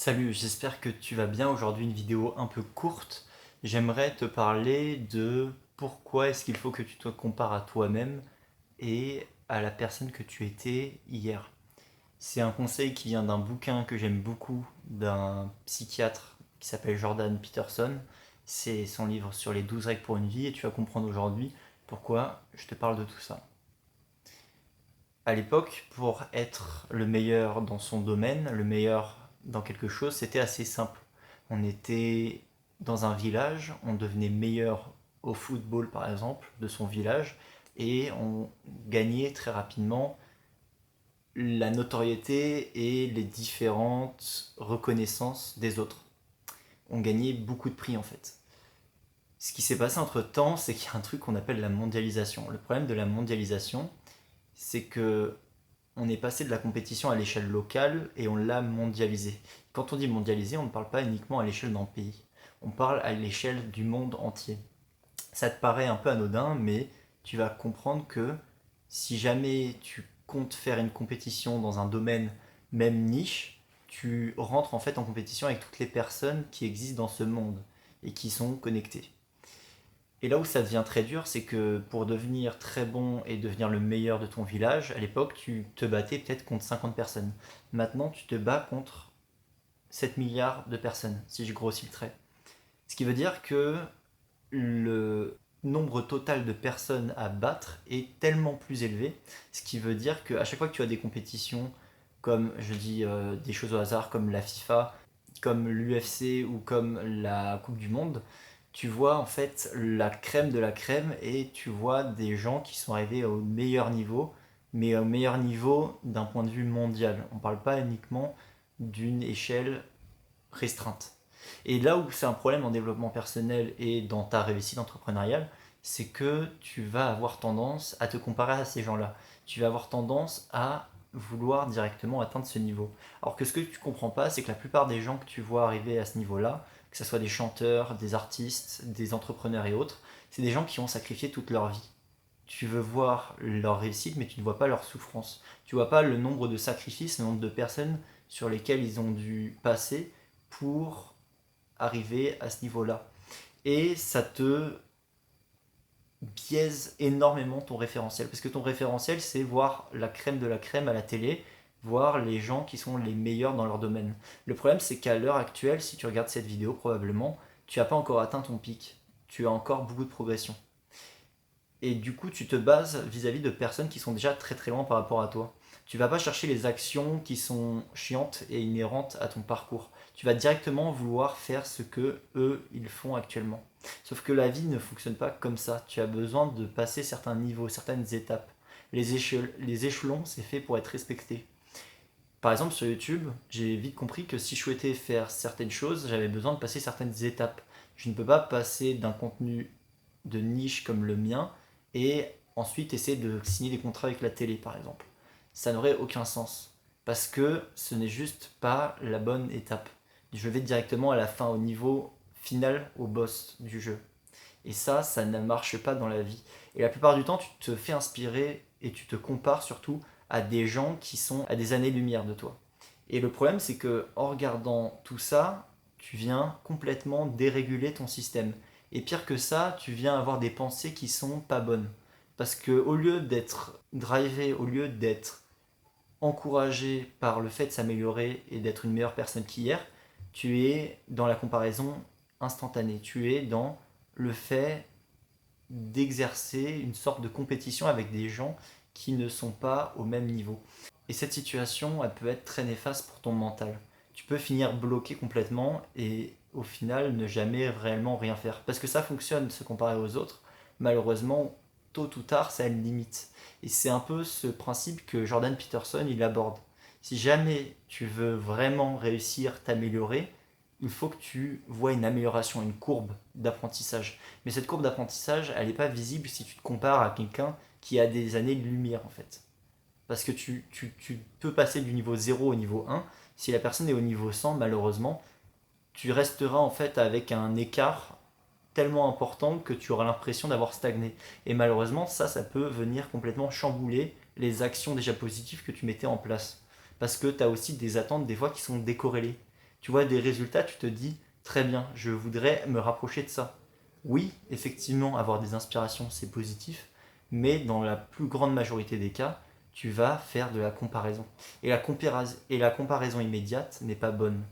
Salut, j'espère que tu vas bien. Aujourd'hui, une vidéo un peu courte. J'aimerais te parler de pourquoi est-ce qu'il faut que tu te compares à toi-même et à la personne que tu étais hier. C'est un conseil qui vient d'un bouquin que j'aime beaucoup, d'un psychiatre qui s'appelle Jordan Peterson. C'est son livre sur les 12 règles pour une vie et tu vas comprendre aujourd'hui pourquoi je te parle de tout ça. À l'époque, pour être le meilleur dans son domaine, le meilleur dans quelque chose, c'était assez simple. On était dans un village, on devenait meilleur au football par exemple de son village et on gagnait très rapidement la notoriété et les différentes reconnaissances des autres. On gagnait beaucoup de prix en fait. Ce qui s'est passé entre temps, c'est qu'il y a un truc qu'on appelle la mondialisation. Le problème de la mondialisation, c'est que on est passé de la compétition à l'échelle locale et on l'a mondialisé. Quand on dit mondialisé, on ne parle pas uniquement à l'échelle d'un pays, on parle à l'échelle du monde entier. Ça te paraît un peu anodin, mais tu vas comprendre que si jamais tu comptes faire une compétition dans un domaine, même niche, tu rentres en fait en compétition avec toutes les personnes qui existent dans ce monde et qui sont connectées. Et là où ça devient très dur, c'est que pour devenir très bon et devenir le meilleur de ton village, à l'époque, tu te battais peut-être contre 50 personnes. Maintenant, tu te bats contre 7 milliards de personnes, si je grossis le trait. Ce qui veut dire que le nombre total de personnes à battre est tellement plus élevé, ce qui veut dire qu'à chaque fois que tu as des compétitions, comme je dis des choses au hasard, comme la FIFA, comme l'UFC ou comme la Coupe du Monde, tu vois en fait la crème de la crème et tu vois des gens qui sont arrivés au meilleur niveau, mais au meilleur niveau d'un point de vue mondial. On ne parle pas uniquement d'une échelle restreinte. Et là où c'est un problème en développement personnel et dans ta réussite entrepreneuriale, c'est que tu vas avoir tendance à te comparer à ces gens-là. Tu vas avoir tendance à vouloir directement atteindre ce niveau. Alors que ce que tu comprends pas, c'est que la plupart des gens que tu vois arriver à ce niveau-là, que ce soit des chanteurs, des artistes, des entrepreneurs et autres, c'est des gens qui ont sacrifié toute leur vie. Tu veux voir leur réussite, mais tu ne vois pas leur souffrance. Tu ne vois pas le nombre de sacrifices, le nombre de personnes sur lesquelles ils ont dû passer pour arriver à ce niveau-là. Et ça te biaise énormément ton référentiel. Parce que ton référentiel, c'est voir la crème de la crème à la télé, voir les gens qui sont les meilleurs dans leur domaine. Le problème, c'est qu'à l'heure actuelle, si tu regardes cette vidéo, probablement, tu n'as pas encore atteint ton pic. Tu as encore beaucoup de progression. Et du coup, tu te bases vis-à-vis de personnes qui sont déjà très très loin par rapport à toi. Tu vas pas chercher les actions qui sont chiantes et inhérentes à ton parcours. Tu vas directement vouloir faire ce que eux ils font actuellement. Sauf que la vie ne fonctionne pas comme ça. Tu as besoin de passer certains niveaux, certaines étapes. Les échelons, c'est fait pour être respecté. Par exemple, sur YouTube, j'ai vite compris que si je souhaitais faire certaines choses, j'avais besoin de passer certaines étapes. Je ne peux pas passer d'un contenu de niche comme le mien et ensuite essayer de signer des contrats avec la télé, par exemple. Ça n'aurait aucun sens parce que ce n'est juste pas la bonne étape. Je vais directement à la fin, au niveau final, au boss du jeu. Et ça ne marche pas dans la vie. Et la plupart du temps, tu te fais inspirer et tu te compares surtout à des gens qui sont à des années-lumière de toi. Et le problème, c'est que en regardant tout ça, tu viens complètement déréguler ton système. Et pire que ça, tu viens avoir des pensées qui sont pas bonnes. Parce que au lieu d'être drivé, au lieu d'être encouragé par le fait de s'améliorer et d'être une meilleure personne qu'hier, tu es dans la comparaison instantanée. Tu es dans le fait d'exercer une sorte de compétition avec des gens qui ne sont pas au même niveau. Et cette situation, elle peut être très néfaste pour ton mental. Tu peux finir bloqué complètement et au final ne jamais réellement rien faire. Parce que ça fonctionne, se comparer aux autres. Malheureusement, tôt ou tard, ça a une limite. Et c'est un peu ce principe que Jordan Peterson il aborde. Si jamais tu veux vraiment réussir, t'améliorer, il faut que tu vois une amélioration, une courbe d'apprentissage. Mais cette courbe d'apprentissage, elle n'est pas visible si tu te compares à quelqu'un qui a des années de lumière en fait. Parce que tu peux passer du niveau 0 au niveau 1. Si la personne est au niveau 100, malheureusement, tu resteras en fait avec un écart tellement important que tu auras l'impression d'avoir stagné. Et malheureusement, ça peut venir complètement chambouler les actions déjà positives que tu mettais en place. Parce que tu as aussi des attentes des fois qui sont décorrélées. Tu vois des résultats, tu te dis, très bien, je voudrais me rapprocher de ça. Oui, effectivement, avoir des inspirations, c'est positif, mais dans la plus grande majorité des cas, tu vas faire de la comparaison. Et la comparaison immédiate n'est pas bonne.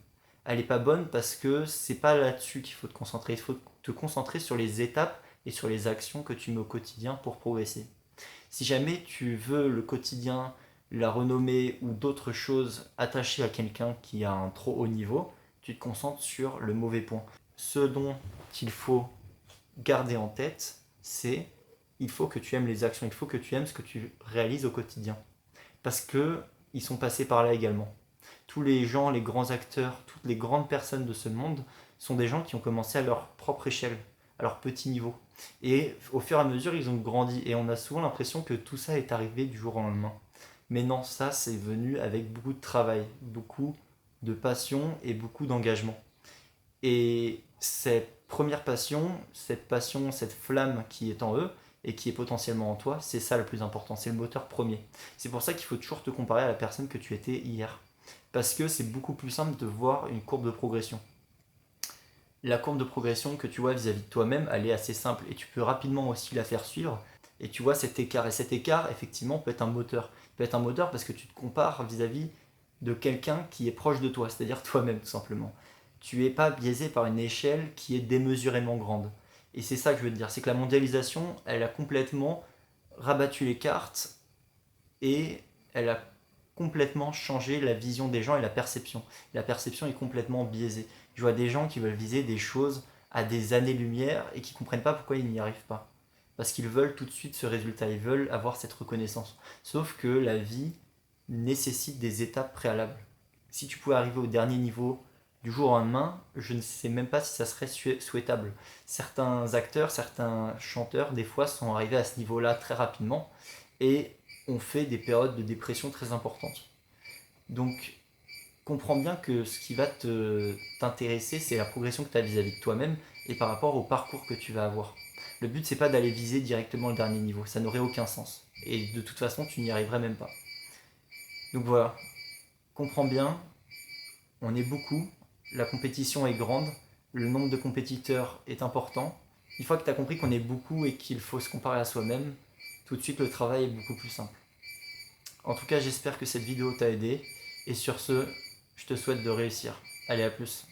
Elle n'est pas bonne parce que c'est pas là-dessus qu'il faut te concentrer. Il faut te concentrer sur les étapes et sur les actions que tu mets au quotidien pour progresser. Si jamais tu veux le quotidien, la renommée ou d'autres choses attachées à quelqu'un qui a un trop haut niveau, tu te concentres sur le mauvais point. Ce dont il faut garder en tête, c'est il faut que tu aimes les actions, il faut que tu aimes ce que tu réalises au quotidien. Parce que ils sont passés par là également. Tous les gens, les grands acteurs, toutes les grandes personnes de ce monde sont des gens qui ont commencé à leur propre échelle, à leur petit niveau. Et au fur et à mesure, ils ont grandi. Et on a souvent l'impression que tout ça est arrivé du jour au lendemain. Mais non, ça, c'est venu avec beaucoup de travail, beaucoup de passion et beaucoup d'engagement. Et cette première passion, cette flamme qui est en eux et qui est potentiellement en toi, c'est ça le plus important, c'est le moteur premier. C'est pour ça qu'il faut toujours te comparer à la personne que tu étais hier. Parce que c'est beaucoup plus simple de voir une courbe de progression. La courbe de progression que tu vois vis-à-vis de toi-même, elle est assez simple et tu peux rapidement aussi la faire suivre. Et tu vois cet écart. Et cet écart, effectivement, peut être un moteur. Il peut être un moteur parce que tu te compares vis-à-vis de quelqu'un qui est proche de toi, c'est-à-dire toi-même tout simplement. Tu n'es pas biaisé par une échelle qui est démesurément grande. Et c'est ça que je veux te dire, c'est que la mondialisation, elle a complètement rabattu les cartes et elle a complètement changé la vision des gens et la perception. La perception est complètement biaisée. Je vois des gens qui veulent viser des choses à des années-lumière et qui ne comprennent pas pourquoi ils n'y arrivent pas. Parce qu'ils veulent tout de suite ce résultat, ils veulent avoir cette reconnaissance. Sauf que la vie nécessite des étapes préalables. Si tu pouvais arriver au dernier niveau du jour au lendemain, je ne sais même pas si ça serait souhaitable. Certains acteurs, certains chanteurs, des fois, sont arrivés à ce niveau-là très rapidement et ont fait des périodes de dépression très importantes. Donc, comprends bien que ce qui va t'intéresser, c'est la progression que tu as vis-à-vis de toi-même et par rapport au parcours que tu vas avoir. Le but, c'est pas d'aller viser directement le dernier niveau, ça n'aurait aucun sens. Et de toute façon, tu n'y arriverais même pas. Donc voilà, comprends bien, on est beaucoup, la compétition est grande, le nombre de compétiteurs est important. Une fois que tu as compris qu'on est beaucoup et qu'il faut se comparer à soi-même, tout de suite le travail est beaucoup plus simple. En tout cas, j'espère que cette vidéo t'a aidé. Et sur ce, je te souhaite de réussir. Allez, à plus.